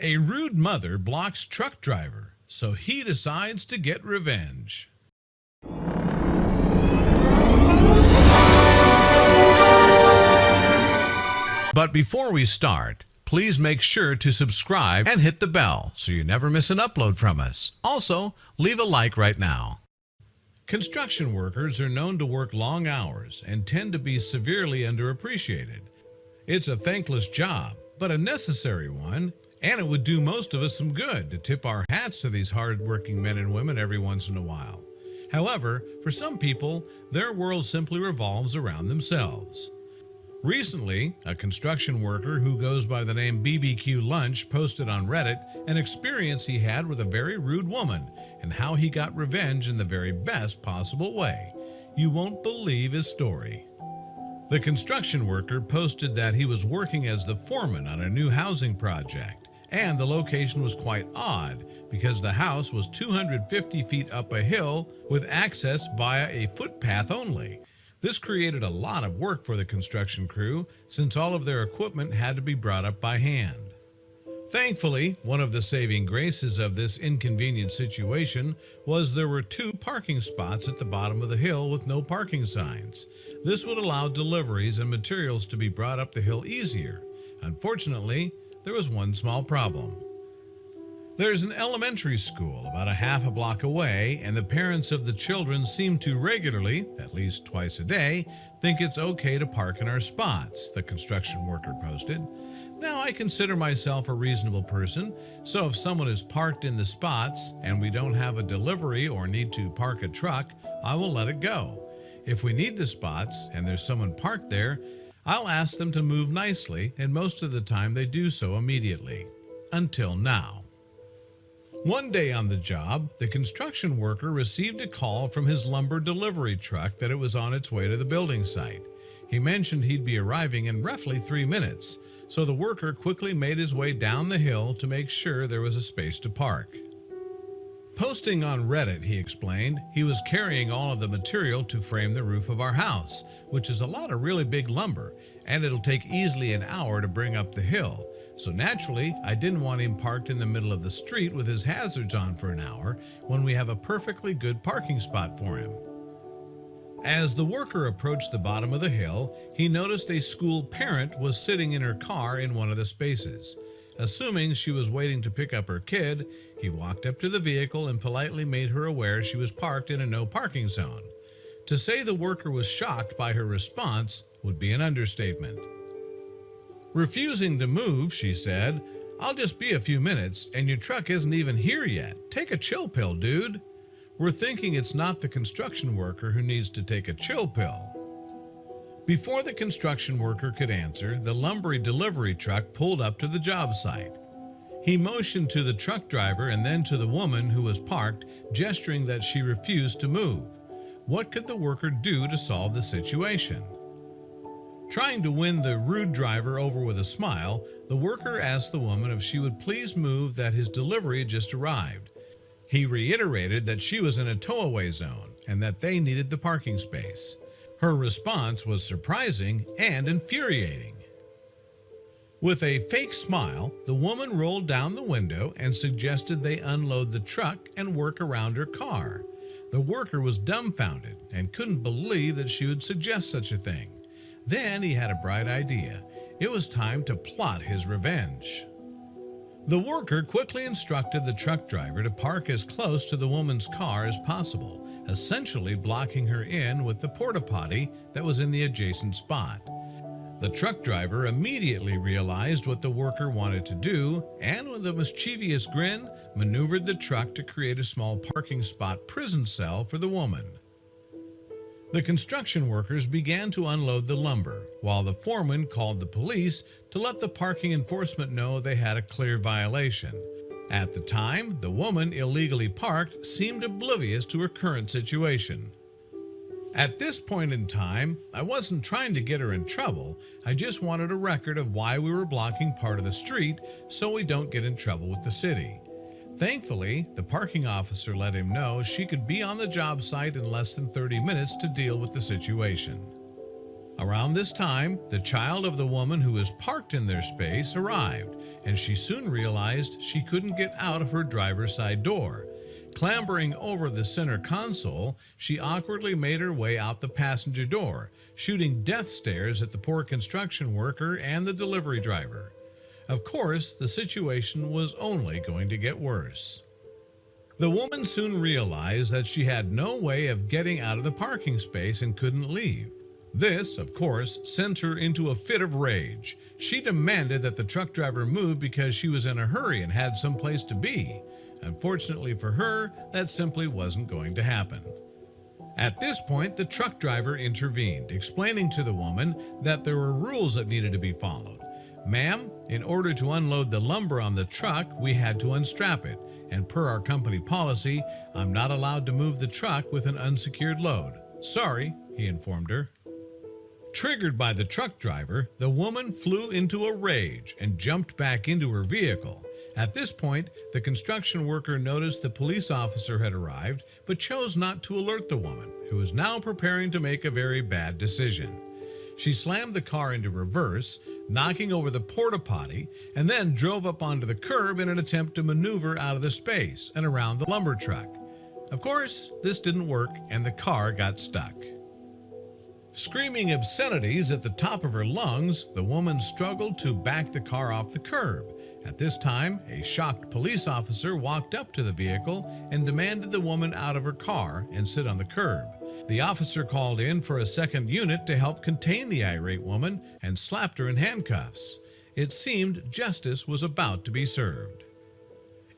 A rude mother blocks truck driver, so he decides to get revenge. But before we start, please make sure to subscribe and hit the bell so you never miss an upload from us. Also, leave a like right now. Construction workers are known to work long hours and tend to be severely underappreciated. It's a thankless job, but a necessary one, and it would do most of us some good to tip our hats to these hard-working men and women every once in a while. However, for some people, their world simply revolves around themselves. Recently, a construction worker who goes by the name BBQ Lunch posted on Reddit an experience he had with a very rude woman and how he got revenge in the very best possible way. You won't believe his story. The construction worker posted that he was working as the foreman on a new housing project, and the location was quite odd because the house was 250 feet up a hill with access via a footpath only. This created a lot of work for the construction crew since all of their equipment had to be brought up by hand. Thankfully, one of the saving graces of this inconvenient situation was there were 2 parking spots at the bottom of the hill with no parking signs. This would allow deliveries and materials to be brought up the hill easier. Unfortunately, there was one small problem. There's an elementary school about a half a block away, and the parents of the children seem to regularly, at least twice a day, think it's okay to park in our spots, the construction worker posted. Now, I consider myself a reasonable person, so if someone is parked in the spots and we don't have a delivery or need to park a truck, I will let it go. If we need the spots and there's someone parked there, I'll ask them to move nicely, and most of the time they do so immediately. Until now. One day on the job, the construction worker received a call from his lumber delivery truck that it was on its way to the building site. He mentioned he'd be arriving in roughly 3 minutes, so the worker quickly made his way down the hill to make sure there was a space to park. Posting on Reddit, he explained, he was carrying all of the material to frame the roof of our house, which is a lot of really big lumber, and it'll take easily an hour to bring up the hill. So naturally, I didn't want him parked in the middle of the street with his hazards on for an hour when we have a perfectly good parking spot for him. As the worker approached the bottom of the hill, he noticed a school parent was sitting in her car in one of the spaces. Assuming she was waiting to pick up her kid, he walked up to the vehicle and politely made her aware she was parked in a no parking zone. To say the worker was shocked by her response would be an understatement. Refusing to move, she said, "I'll just be a few minutes, and your truck isn't even here yet. Take a chill pill, dude." We're thinking it's not the construction worker who needs to take a chill pill. Before the construction worker could answer, the lumber delivery truck pulled up to the job site. He motioned to the truck driver and then to the woman who was parked, gesturing that she refused to move. What could the worker do to solve the situation? Trying to win the rude driver over with a smile, the worker asked the woman if she would please move, that his delivery had just arrived. He reiterated that she was in a tow-away zone and that they needed the parking space. Her response was surprising and infuriating. With a fake smile, the woman rolled down the window and suggested they unload the truck and work around her car. The worker was dumbfounded and couldn't believe that she would suggest such a thing. Then he had a bright idea. It was time to plot his revenge. The worker quickly instructed the truck driver to park as close to the woman's car as possible, essentially blocking her in with the porta potty that was in the adjacent spot. The truck driver immediately realized what the worker wanted to do, and with a mischievous grin, maneuvered the truck to create a small parking spot prison cell for the woman. The construction workers began to unload the lumber, while the foreman called the police to let the parking enforcement know they had a clear violation. At the time, the woman illegally parked seemed oblivious to her current situation. At this point in time, I wasn't trying to get her in trouble. I just wanted a record of why we were blocking part of the street so we don't get in trouble with the city. Thankfully, the parking officer let him know she could be on the job site in less than 30 minutes to deal with the situation. Around this time, the child of the woman who was parked in their space arrived, and she soon realized she couldn't get out of her driver's side door. Clambering over the center console, she awkwardly made her way out the passenger door, shooting death stares at the poor construction worker and the delivery driver. Of course, the situation was only going to get worse. The woman soon realized that she had no way of getting out of the parking space and couldn't leave. This, of course, sent her into a fit of rage. She demanded that the truck driver move because she was in a hurry and had someplace to be. Unfortunately for her, that simply wasn't going to happen. At this point, the truck driver intervened, explaining to the woman that there were rules that needed to be followed. "Ma'am, in order to unload the lumber on the truck, we had to unstrap it, and per our company policy, I'm not allowed to move the truck with an unsecured load. Sorry," he informed her. Triggered by the truck driver, the woman flew into a rage and jumped back into her vehicle. At this point, the construction worker noticed the police officer had arrived, but chose not to alert the woman, who was now preparing to make a very bad decision. She slammed the car into reverse, knocking over the porta potty, and then drove up onto the curb in an attempt to maneuver out of the space and around the lumber truck. Of course, this didn't work and the car got stuck. Screaming obscenities at the top of her lungs, the woman struggled to back the car off the curb. At this time, a shocked police officer walked up to the vehicle and demanded the woman out of her car and sit on the curb. The officer called in for a second unit to help contain the irate woman and slapped her in handcuffs. It seemed justice was about to be served.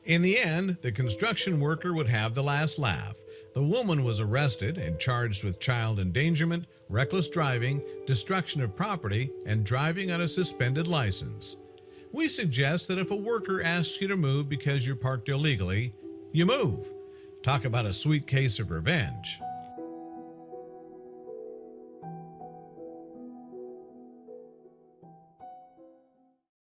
In the end, the construction worker would have the last laugh. The woman was arrested and charged with child endangerment, reckless driving, destruction of property, and driving on a suspended license. We suggest that if a worker asks you to move because you're parked illegally, you move. Talk about a sweet case of revenge.